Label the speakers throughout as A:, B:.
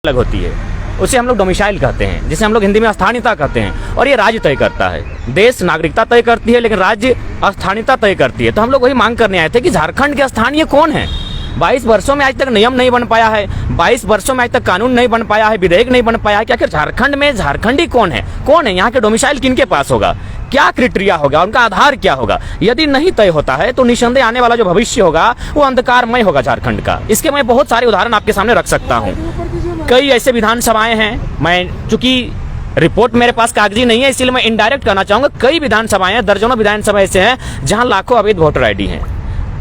A: अलग होती है, उसे हम लोग डोमिसाइल कहते हैं, जिसे हम लोग हिंदी में स्थानीयता कहते हैं। और ये राज्य तय करता है। देश नागरिकता तय करती है, लेकिन राज्य स्थानीयता तय करती है। तो हम लोग वही मांग करने आए थे कि झारखंड के स्थानीय कौन है। 22 वर्षों में आज तक नियम नहीं बन पाया है, 22 वर्षों में आज तक कानून नहीं बन पाया है, विधेयक नहीं बन पाया है कि आखिर झारखंड में झारखंडी कौन है, यहाँ के डोमिसाइल किनके पास होगा, क्या क्राइटेरिया होगा, उनका आधार क्या होगा। यदि नहीं तय होता है तो निसंदेह आने वाला जो भविष्य होगा वो अंधकारमय होगा झारखंड का। इसके मैं बहुत सारे उदाहरण आपके सामने रख सकता हूँ। कई ऐसे विधानसभाएं हैं, मैं चूंकि रिपोर्ट मेरे पास कागजी नहीं है इसलिए मैं इनडायरेक्ट कहना चाहूंगा, कई विधानसभाएं हैं, दर्जनों विधानसभा ऐसे हैं जहां लाखों अवैध वोटर आईडी हैं।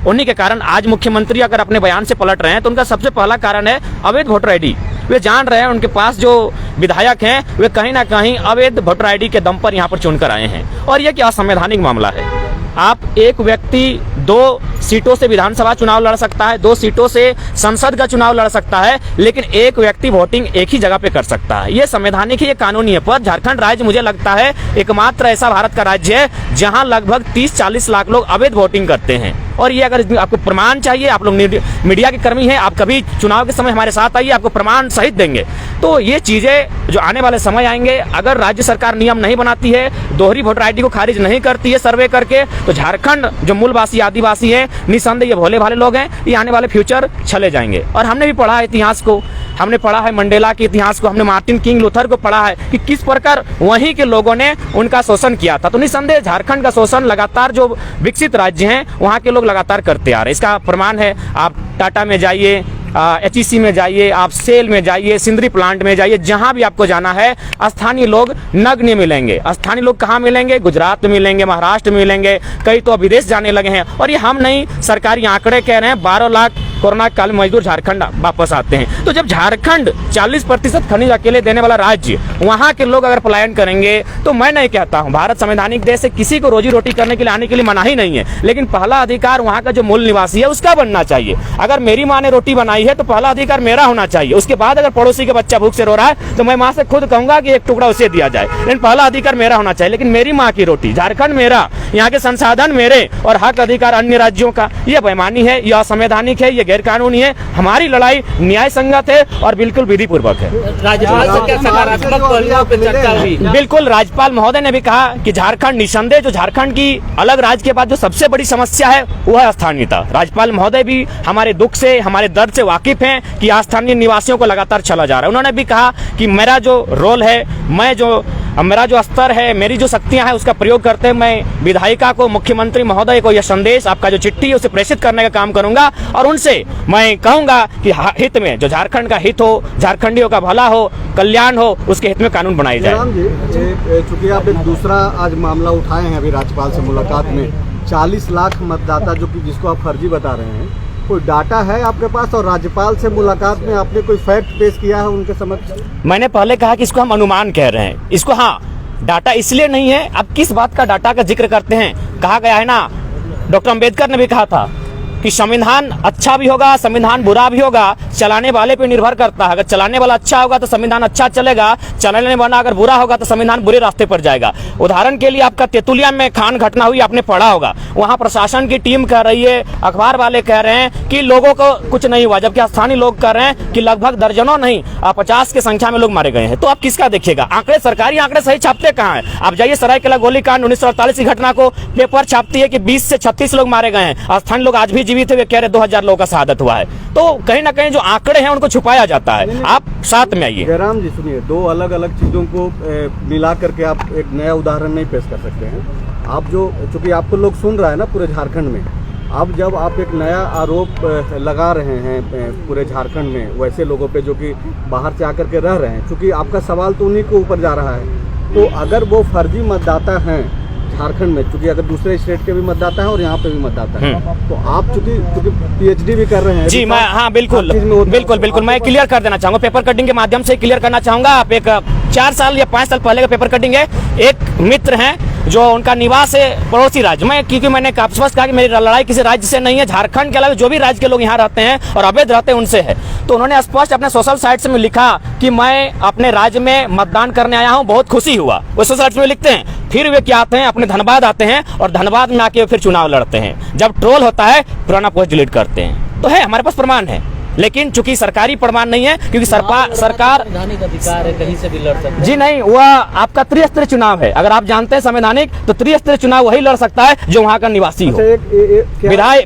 A: उन्हीं के कारण आज मुख्यमंत्री अगर अपने बयान से पलट रहे हैं तो उनका सबसे पहला कारण है अवैध वोटर आईडी। वे जान रहे हैं उनके पास जो विधायक हैं वे कहीं ना कहीं अवैध वोटर आईडी के दम पर यहाँ पर चुनकर आए हैं। और यह क्या असंवैधानिक मामला है। आप एक व्यक्ति 2 सीटों से विधानसभा चुनाव लड़ सकता है, 2 सीटों से संसद का चुनाव लड़ सकता है, लेकिन एक व्यक्ति वोटिंग एक ही जगह पे कर सकता है। ये संवैधानिक है, ये कानूनी है। पर झारखंड राज्य मुझे लगता है एकमात्र ऐसा भारत का राज्य है जहां लगभग 30-40 लाख लोग अवैध वोटिंग करते हैं। और ये अगर आपको प्रमाण चाहिए, आप लोग मीडिया के कर्मी हैं, आप कभी चुनाव के समय हमारे साथ आइए, आपको प्रमाण सहित देंगे। तो ये चीजें जो आने वाले समय आएंगे, अगर राज्य सरकार नियम नहीं बनाती है, दोहरी वोटर आईडी को खारिज नहीं करती है सर्वे करके, तो झारखंड जो मूलवासी आदिवासी है, निसंदेह ये भोले भाले लोग हैं, ये आने वाले फ्यूचर चले जाएंगे। और हमने भी पढ़ा है इतिहास को, हमने पढ़ा है मंडेला के इतिहास को, हमने मार्टिन किंग लूथर को पढ़ा है कि किस प्रकार वहीं के लोगों ने उनका शोषण किया था। तो निसंदेह झारखंड का शोषण लगातार जो विकसित राज्य हैं वहाँ के लोग लगातार करते आ रहे हैं। इसका प्रमाण है, आप टाटा में जाइए, HEC में जाइए, आप सेल में जाइए, सिंदरी प्लांट में जाइए, जहां भी आपको जाना है स्थानीय लोग नग्न मिलेंगे। स्थानीय लोग कहाँ मिलेंगे? गुजरात में मिलेंगे, महाराष्ट्र में मिलेंगे, कई तो विदेश जाने लगे हैं। और ये हम नहीं, सरकारी आंकड़े कह रहे हैं 12 लाख कोरोना काल में मजदूर झारखंड वापस आते हैं। तो जब झारखंड 40% खनिज अकेले देने वाला राज्य, वहां के लोग अगर पलायन करेंगे तो मैं नहीं कहता हूं, भारत संवैधानिक देश है, किसी को रोजी रोटी करने के लिए आने के लिए मनाही नहीं है, लेकिन पहला अधिकार वहां का जो मूल निवासी है उसका बनना चाहिए। अगर मेरी माँ ने रोटी बनाई है तो पहला अधिकार मेरा होना चाहिए। उसके बाद अगर पड़ोसी का बच्चा भूख से रो रहा है तो मैं माँ से खुद कहूंगा कि एक टुकड़ा उसे दिया जाए, लेकिन पहला अधिकार मेरा होना चाहिए। लेकिन मेरी माँ की रोटी, झारखंड मेरा, यहाँ के संसाधन मेरे और हक अधिकार अन्य राज्यों का, यह बेईमानी है, यह असंवैधानिक है, यह गैर कानूनी है। हमारी लड़ाई न्याय संगत है और बिल्कुल विधि पूर्वक है।
B: राज्यपाल से क्या सकारात्मक पहलुओं पर चर्चा हुई?
A: बिल्कुल, राज्यपाल महोदय ने भी कहा कि झारखंड निसंदेह, जो झारखंड की अलग राज्य के बाद जो सबसे बड़ी समस्या है वो है स्थानीयता। राज्यपाल महोदय भी हमारे दुख से, हमारे दर्द से वाकिफ हैं कि स्थानीय निवासियों को लगातार चला जा रहा है। उन्होंने भी कहा कि मेरा जो रोल है, मेरा जो स्तर है, मेरी जो शक्तियां हैं उसका प्रयोग करते हुए मैं विधायिका को, मुख्यमंत्री महोदय को यह संदेश, आपका जो चिट्ठी है उसे प्रेषित करने का काम करूंगा। और उनसे मैं कहूंगा कि हित में, जो झारखंड का हित हो, झारखंडियों का भला हो, कल्याण हो, उसके हित में कानून बनाए जाए।
C: चूंकि आप एक दूसरा आज मामला उठाए हैं अभी राज्यपाल से मुलाकात में, 40 लाख मतदाता जिसको आप फर्जी बता रहे हैं, कोई डाटा है आपके पास? और राज्यपाल से मुलाकात में आपने कोई फैक्ट पेश किया है उनके समक्ष?
A: मैंने पहले कहा कि इसको हम अनुमान कह रहे हैं, इसको हाँ डाटा इसलिए नहीं है। अब किस बात का डाटा का जिक्र करते हैं? कहा गया है ना, डॉक्टर अंबेडकर ने भी कहा था कि संविधान अच्छा भी होगा, संविधान बुरा भी होगा, चलाने वाले पे निर्भर करता है। अगर चलाने वाला अच्छा होगा तो संविधान अच्छा चलेगा, चलाने वाला अगर बुरा होगा तो संविधान बुरे रास्ते पर जाएगा। उदाहरण के लिए आपका तेतुलिया में खान घटना हुई, आपने पढ़ा होगा, वहां प्रशासन की टीम कह रही है, अखबार वाले कह रहे हैं कि लोगों को कुछ नहीं हुआ, जबकि स्थानीय लोग कह रहे हैं कि लगभग दर्जनों नहीं 50 की संख्या में लोग मारे गए हैं। तो आप किसका देखिएगा? आंकड़े, सरकारी आंकड़े सही छापते कहाँ हैं? आप जाइए सरायकेला गोलीकांड 1948 की घटना को, पेपर छापती है कि 20 से 36 लोग मारे गए हैं, स्थानीय लोग आज भी जीवित हुए कह रहे 2000 लोगों का शहादत हुआ है। तो कहीं ना कहीं जो आंकड़े हैं उनको छुपाया जाता है। आप साथ में आइए।
C: जयराम जी सुनिए, 2 अलग अलग चीजों को मिला करके आप एक नया उदाहरण नहीं पेश कर सकते हैं। आप जो, चूंकि आपको लोग सुन रहा है ना पूरे झारखंड में, अब जब आप एक नया आरोप लगा रहे हैं पूरे झारखंड में वैसे लोगों पे जो कि बाहर से आकर के रह रहे हैं, चूंकि आपका सवाल तो उन्हीं के ऊपर जा रहा है, तो अगर वो फर्जी मतदाता हैं झारखंड में, चूंकि अगर दूसरे स्टेट के भी मतदाता हैं और यहाँ पे भी मतदाता हैं, तो आप चूंकि PhD भी कर रहे हैं
A: जी, मैं हाँ बिल्कुल मैं क्लियर कर देना चाहूंगा, पेपर कटिंग के माध्यम से क्लियर करना चाहूंगा। आप एक 4 साल या 5 साल पहले का पेपर कटिंग है। एक मित्र हैं जो उनका निवास है पड़ोसी राज्य में, क्योंकि मैंने स्पष्ट कहा कि मेरी लड़ाई किसी राज्य से नहीं है, झारखंड के अलावा जो भी राज्य के लोग यहाँ रहते हैं और अवैध रहते हैं उनसे है। तो उन्होंने स्पष्ट अपने सोशल साइट से लिखा कि मैं अपने राज्य में मतदान करने आया हूँ, बहुत खुशी हुआ, वो सोशल साइट में लिखते हैं। फिर वे क्या आते हैं, अपने धनबाद आते हैं और धनबाद में आके फिर चुनाव लड़ते हैं। जब ट्रोल होता है पुराना पोस्ट डिलीट करते हैं। तो है, हमारे पास प्रमाण है। लेकिन चूंकि सरकारी प्रमाण नहीं है, क्योंकि सरकार
B: संवैधानिक अधिकार है, कहीं से भी लड़ सकते हैं।
A: जी नहीं, वह आपका त्रिस्तरीय चुनाव है। अगर आप जानते हैं संवैधानिक, तो त्रिस्तरीय चुनाव वही लड़ सकता है जो वहाँ का निवासी हो।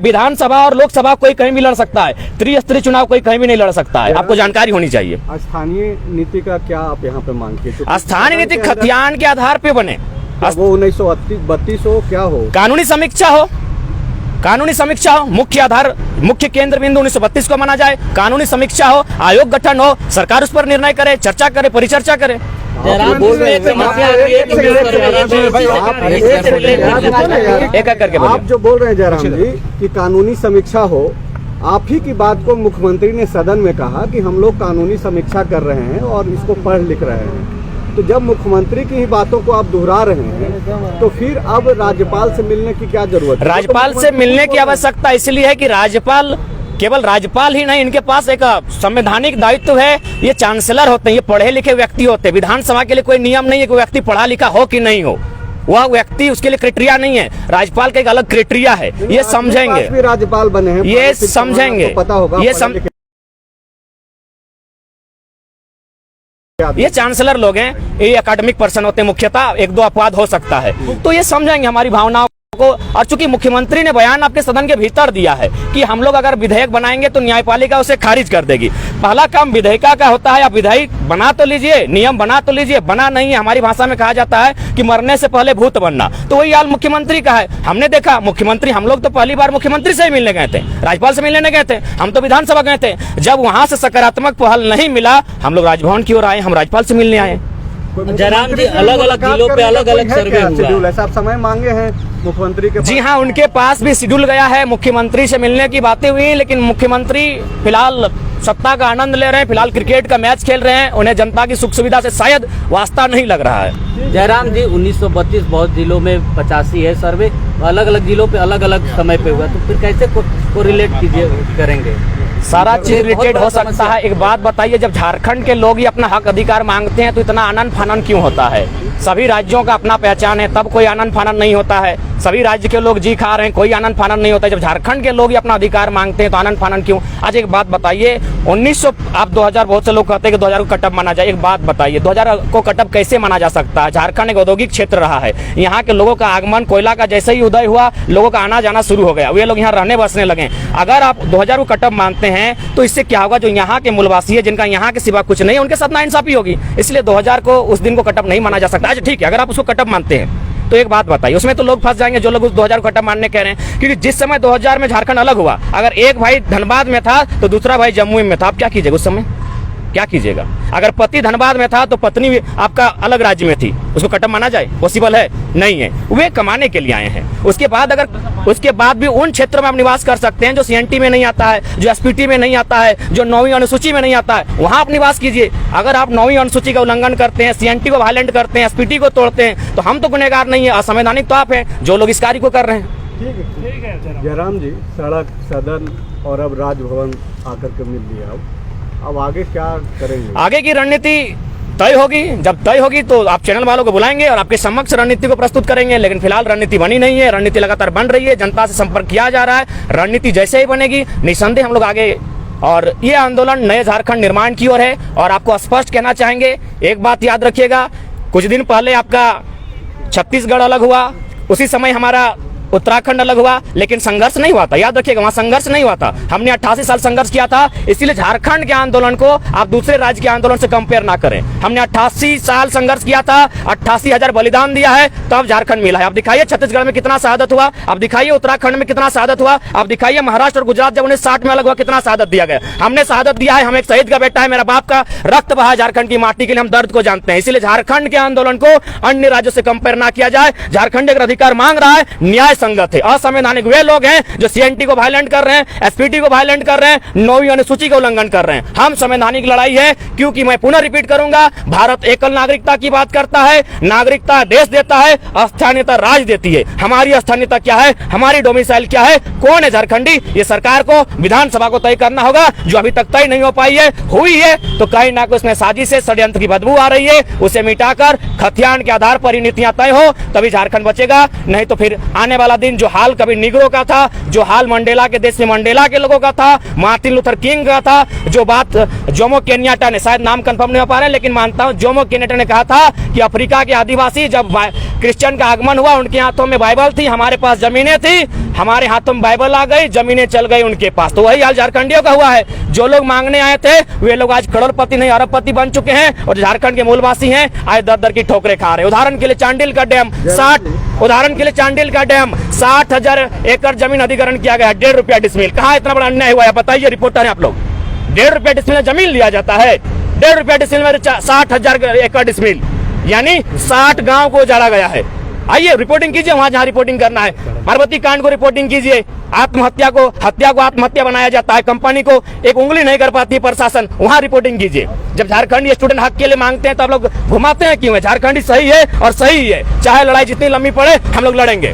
A: विधानसभा और लोकसभा कोई कहीं भी लड़ सकता है, त्रिस्तरीय चुनाव कोई कहीं भी नहीं लड़ सकता है। आपको जानकारी होनी चाहिए।
C: स्थानीय नीति का क्या आप यहाँ पे मांगते हैं?
A: स्थानीय नीति खतियान के आधार पे बने,
C: वो 1932 हो, क्या हो?
A: कानूनी समीक्षा हो, कानूनी समीक्षा हो, मुख्य केंद्र बिंदु 1932 को माना जाए, कानूनी समीक्षा हो, आयोग गठन हो, सरकार उस पर निर्णय करे, चर्चा करे, परिचर्चा करे। एक एक करके
C: आप जो बोल रहे हैं जयराम जी कि कानूनी समीक्षा हो, आप ही की बात को मुख्यमंत्री ने सदन में कहा कि हम लोग कानूनी समीक्षा कर रहे हैं और इसको पढ़ लिख रहे हैं। तो जब मुख्यमंत्री की ही बातों को आप दोहरा रहे हैं, तो फिर अब राज्यपाल से मिलने की क्या जरूरत है?
A: राज्यपाल से मिलने की आवश्यकता इसलिए है कि राज्यपाल, केवल राज्यपाल ही नहीं, इनके पास एक संवैधानिक दायित्व है। ये चांसलर होते हैं, ये पढ़े लिखे व्यक्ति होते हैं। विधानसभा के लिए कोई नियम नहीं है कि व्यक्ति पढ़ा लिखा हो कि नहीं हो, वह व्यक्ति, उसके लिए क्राइटेरिया नहीं है। राज्यपाल का एक अलग क्राइटेरिया है, ये समझेंगे।
C: राज्यपाल बने हैं,
A: ये समझेंगे,
C: पता होगा,
A: ये चांसलर लोग हैं, ये एकेडमिक पर्सन होते हैं मुख्यतः, एक दो अपवाद हो सकता है, तो ये समझेंगे हमारी भावनाओं को। और चूंकि मुख्यमंत्री ने बयान आपके सदन के भीतर दिया है कि हम लोग अगर विधेयक बनाएंगे तो न्यायपालिका उसे खारिज कर देगी। पहला काम विधेयिका का होता है, आप विधेयक बना तो लीजिए, नियम बना तो लीजिए, बना नहीं है। हमारी भाषा में कहा जाता है कि मरने से पहले भूत बनना, तो वही हाल मुख्यमंत्री का है। हमने देखा मुख्यमंत्री, हम लोग तो पहली बार मुख्यमंत्री से ही मिलने गए थे, राज्यपाल से मिलने गए थे, हम तो विधानसभा गए थे। जब वहां से सकारात्मक पहल नहीं मिला, हम लोग राजभवन की ओर आए, हम राज्यपाल से मिलने आए।
B: जयराम जी, अलग अलग जिलों पे अलग अलग सर्वे हुआ,
C: आप समय मांगे हैं मुख्यमंत्री के?
A: जी हाँ, उनके पास भी शेड्यूल गया है, मुख्यमंत्री से मिलने की बातें हुई, लेकिन मुख्यमंत्री फिलहाल सत्ता का आनंद ले रहे हैं, फिलहाल क्रिकेट का मैच खेल रहे हैं, उन्हें जनता की सुख सुविधा से शायद वास्ता नहीं लग रहा है।
B: जयराम जी, 1932 बहुत जिलों में 85 है सर्वे, अलग अलग जिलों पे अलग अलग समय पे हुआ, तो फिर कैसे को रिलेट कीजिए करेंगे?
A: सारा चीज रिलेटेड हो सकता है। एक बात बताइए, जब झारखंड के लोग ही अपना हक अधिकार मांगते हैं तो इतना आनंद फानन क्यों होता है? सभी राज्यों का अपना पहचान है, तब कोई आनंद फानन नहीं होता है। सभी राज्य के लोग जी खा रहे हैं, कोई आनंद फानन नहीं होता है। जब झारखंड के लोग ही अपना अधिकार मांगते हैं तो आनंद फानन क्यों? आज एक बात बताइए, 1900, आप 2000, बहुत से लोग कहते हैं कि 2000 को कटअप माना जाए। एक बात बताइए, 2000 को कटअप कैसे माना जा सकता है? झारखंड एक औद्योगिक क्षेत्र रहा है, यहाँ के लोगों का आगमन, कोयला का जैसे ही उदय हुआ, लोगों का आना जाना शुरू हो गया, वे लोग यहाँ रहने बसने लगे। अगर आप 2000 को कटअप मानते हैं तो इससे क्या होगा? जो यहाँ के मूलवासी है, जिनका यहाँ के सिवा कुछ नहीं, उनके साथ नाइंसाफी होगी। इसलिए 2000 को, उस दिन को कटअप नहीं माना जा सकता। अच्छा ठीक है, अगर आप उसको कटअप मानते हैं तो एक बात बताइए, उसमें तो लोग फंस जाएंगे जो लोग उस 2000 को कटअप मानने कह रहे हैं, क्योंकि जिस समय 2000 में झारखंड अलग हुआ, अगर एक भाई धनबाद में था तो दूसरा भाई जम्मू में था, आप क्या कीजिएगा? उस समय क्या कीजिएगा? अगर पति धनबाद में था तो पत्नी आपका अलग राज्य में थी, उसको कटअप माना जाए? पॉसिबल है? नहीं है। वे कमाने के लिए आए हैं। उसके बाद भी उन क्षेत्रों में आप निवास कर सकते हैं जो सीएनटी में नहीं आता है, जो एसपीटी में नहीं आता है, जो 9वीं अनुसूची में नहीं आता है, वहां आप निवास कीजिए। अगर आप 9वीं अनुसूची का उल्लंघन करते हैं, सीएनटी को वायलेंट करते हैं, एसपीटी को तोड़ते हैं, तो हम तो गुनहगार नहीं है, असंवैधानिक तो आप हैं जो लोग इस कार्य को कर रहे हैं।
C: ठीक है जयराम जी, सड़क, सदन और अब राजभवन आकर के मिल लिया, अब आगे क्या करेंगे?
A: आगे की रणनीति तय होगी, जब तय होगी तो आप चैनल वालों को बुलाएंगे और आपके समक्ष रणनीति को प्रस्तुत करेंगे। लेकिन फिलहाल रणनीति बनी नहीं है, रणनीति लगातार बन रही है, जनता से संपर्क किया जा रहा है। रणनीति जैसे ही बनेगी निसंदेह हम लोग आगे, और ये आंदोलन नए झारखंड निर्माण की ओर है। और आपको स्पष्ट कहना चाहेंगे, एक बात याद रखिएगा, कुछ दिन पहले आपका छत्तीसगढ़ अलग हुआ, उसी समय हमारा उत्तराखंड अलग हुआ, लेकिन संघर्ष नहीं हुआ था। याद रखिएगा, वहां संघर्ष नहीं हुआ था। हमने 88 साल संघर्ष किया था, इसीलिए झारखंड के आंदोलन को आप दूसरे राज्य के आंदोलन से कंपेयर ना करें। हमने 88 साल संघर्ष किया था, 88,000 बलिदान दिया है, तब झारखंड मिला है। आप दिखाइए छत्तीसगढ़ में कितना शहादत हुआ, आप दिखाइए उत्तराखंड में कितना शहादत हुआ, आप दिखाइए महाराष्ट्र और गुजरात जब 1960 में अलग हुआ कितना शहादत दिया गया। हमने शहादत दिया है, हम एक शहीद का बेटा है, मेरा बाप का रक्त बहा झारखंड की माटी के लिए, हम दर्द को जानते हैं। इसलिए झारखंड के आंदोलन को अन्य राज्यों से कंपेयर ना किया जाए। झारखंड एक अधिकार मांग रहा है, न्याय संगत है। असंवैधानिक वे लोग हैं जो सीएनटी को वायलेंट कर रहे हैं, एसपीटी को वायलेंट कर रहे हैं, 9वीं अनुसूची का उल्लंघन कर रहे हैं। हम संवैधानिक लड़ाई है, क्योंकि मैं पुनः रिपीट करूंगा, भारत एकल नागरिकता की बात करता है। नागरिकता देश देता है, स्थानीयता राज देती है। हमारी स्थानीयता क्या है, हमारी डोमिसाइल क्या है, कौन है झारखंडी, ये सरकार को, विधानसभा को तय करना होगा, जो अभी तक तय नहीं हो पाई है। हुई है तो कहीं ना कहीं उसमें साजिश से षड्यंत्र की बदबू आ रही है, उसे मिटाकर खतियान के आधार पर ही नीतियां तय हो, तभी झारखंड बचेगा। नहीं तो फिर आने वाला वाला दिन जो हाल कभी निग्रो का था, जो हाल मंडेला के देश में मंडेला के लोगों का था, मार्टिन लूथर किंग का था, जो बात जोमो केन्याटा ने, शायद नाम कंफर्म नहीं हो पा रहे लेकिन मानता हूं जोमो केन्याटा ने कहा था कि अफ्रीका के आदिवासी जब क्रिश्चियन का आगमन हुआ, उनके हाथों में बाइबल थी, हमारे पास जमीनें थी, हमारे हाथों में बाइबल आ गई, जमीनें चल गई उनके पास। तो वही हाल झारखंडियों का हुआ है। जो लोग मांगने आए थे वे लोग आज करोड़पति नहीं अरबपति बन चुके हैं, और झारखंड के मूलवासी हैं आज दर दर की ठोकरें खा रहे हैं। उदाहरण के लिए चांडिल का डैम 60,000 एकड़ जमीन अधिग्रहण किया गया, 1.5 रुपया डिसमिल। कहाँ इतना बड़ा अन्याय हुआ है बताइए, रिपोर्टर है आप लोग। 1.5 रुपया डिसमिल जमीन लिया जाता है, 1.5 रुपया डिसमिल में 60,000 एकड़ डिसमिल, यानी 60 गांव को उजाड़ा गया है। आइए रिपोर्टिंग कीजिए वहां जहां रिपोर्टिंग करना है। पार्वती कांड को रिपोर्टिंग कीजिए। हत्या को आत्महत्या बनाया जाता है, कंपनी को एक उंगली नहीं कर पाती प्रशासन, वहां रिपोर्टिंग कीजिए। जब झारखंडी स्टूडेंट हक के लिए मांगते हैं तो आप लोग घुमाते हैं क्यों है? झारखंडी सही है और सही है, चाहे लड़ाई जितनी लंबी पड़े हम लोग लड़ेंगे।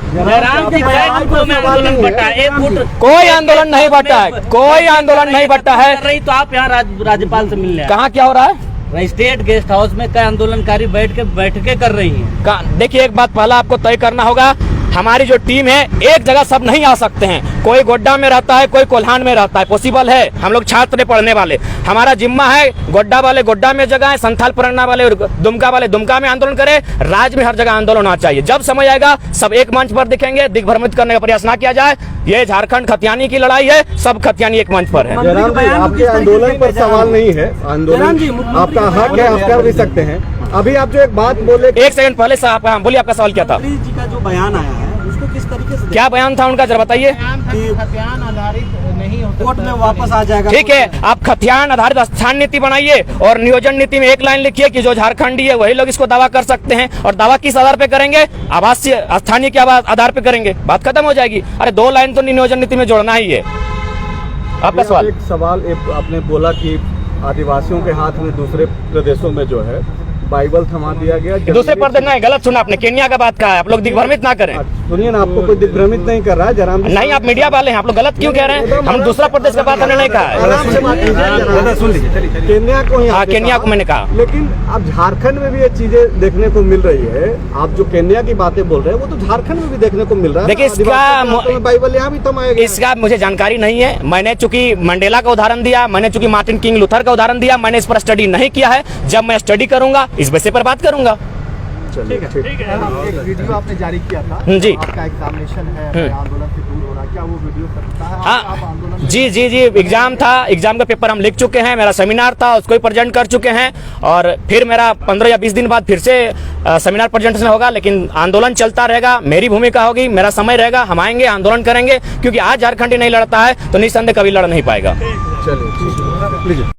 A: कोई आंदोलन नहीं बटा है, कोई आंदोलन नहीं बटा है।
B: तो आप यहाँ राज्यपाल से मिलने
A: कहाँ क्या हो रहा है?
B: स्टेट गेस्ट हाउस में कई आंदोलनकारी बैठकें कर रही हैं।
A: देखिए एक बात पहला आपको तय करना होगा, हमारी जो टीम है एक जगह सब नहीं आ सकते हैं। कोई गोड्डा में रहता है, कोई कोल्हान में रहता है, पॉसिबल है। हम लोग छात्र हैं पढ़ने वाले, हमारा जिम्मा है गोड्डा वाले गोड्डा में जगह है, संथाल परगना वाले दुमका वाले दुमका में आंदोलन करें। राज्य में हर जगह आंदोलन होना चाहिए। जब समय आएगा सब एक मंच पर दिखेंगे, दिग्भ्रमित करने का प्रयास ना किया जाए। ये झारखंड खतियानी की लड़ाई है, सब खतियानी एक मंच पर है।
C: जयराम जी, आपके आंदोलन पर सवाल नहीं है, आंदोलन आपका हक है, आप कर भी सकते हैं। अभी आप जो एक बात बोले,
A: एक सेकंड पहले साहब बोलिए, आपका सवाल क्या था?
D: जी का जो बयान आया है उसको किस तरीके से,
A: क्या बयान था उनका, जरा बताइए।
D: खतियान आधारित नहीं होता, कोर्ट में वापस आ जाएगा।
A: ठीक है, आप खतियान आधारित स्थान नीति बनाइए और नियोजन नीति में एक लाइन लिखिए कि जो झारखंडी है वही लोग इसको दावा कर सकते हैं। और दावा किस आधार पे करेंगे? आवासीय स्थानीय के आधार पे करेंगे, बात खत्म हो जाएगी। अरे 2 लाइन तो नियोजन नीति में जोड़ना ही है। आपका सवाल?
C: एक सवाल आपने बोला कि आदिवासियों के हाथ में दूसरे प्रदेशों में जो है बाइबल थमा दिया गया।
A: दूसरे प्रदेश नहीं, गलत सुना आपने, केन्या का बात कहा है। आप लोग दिग्भ्रमित ना करें।
C: सुनिए ना, आपको कोई दिग्भ्रमित नहीं कर रहा है जयराम जी।
A: नहीं, आप मीडिया वाले हैं, आप लोग गलत क्यों कह रहे हैं? हम दूसरा प्रदेश का बात हमने नहीं कहा है।
C: आराम से बात कीजिए, केन्या को ही
A: हाँ, केन्या को मैंने कहा।
C: लेकिन अब झारखंड में भी ये चीजें देखने को मिल रही है। आप जो केन्या की बातें बोल रहे हैं वो तो झारखंड में भी देखने को मिल रहा है।
A: देखिए इसका
C: बाइबल यहाँ भी थमाया गया।
A: इसका मुझे जानकारी नहीं है। मैंने चूंकि मंडेला का उदाहरण दिया, मैंने चूंकि मार्टिन किंग लूथर का उदाहरण दिया, मैंने इस पर स्टडी नहीं किया है। जब मैं स्टडी करूंगा इस विषय पर बात करूंगा।
C: ठीक है।
D: एक वीडियो आपने जारी किया था,
A: जी।
D: आपका एग्जामिनेशन है, आंदोलन से दूर हो रहा, क्या वो वीडियो करता है?
A: हाँ,
D: आप आंदोलन
A: जी जी जी, एग्जाम था, एग्जाम का पेपर हम लिख चुके हैं। मेरा सेमिनार था, उसको ही प्रेजेंट कर चुके हैं। और फिर मेरा 15 या 20 दिन बाद फिर से सेमिनार प्रेजेंटेशन होगा। लेकिन आंदोलन चलता रहेगा, मेरी भूमिका होगी, मेरा समय रहेगा, हम आएंगे, आंदोलन करेंगे। क्योंकि आज झारखंडी नहीं लड़ता है तो निस्संदेह कभी लड़ नहीं पाएगा।
C: चलिए,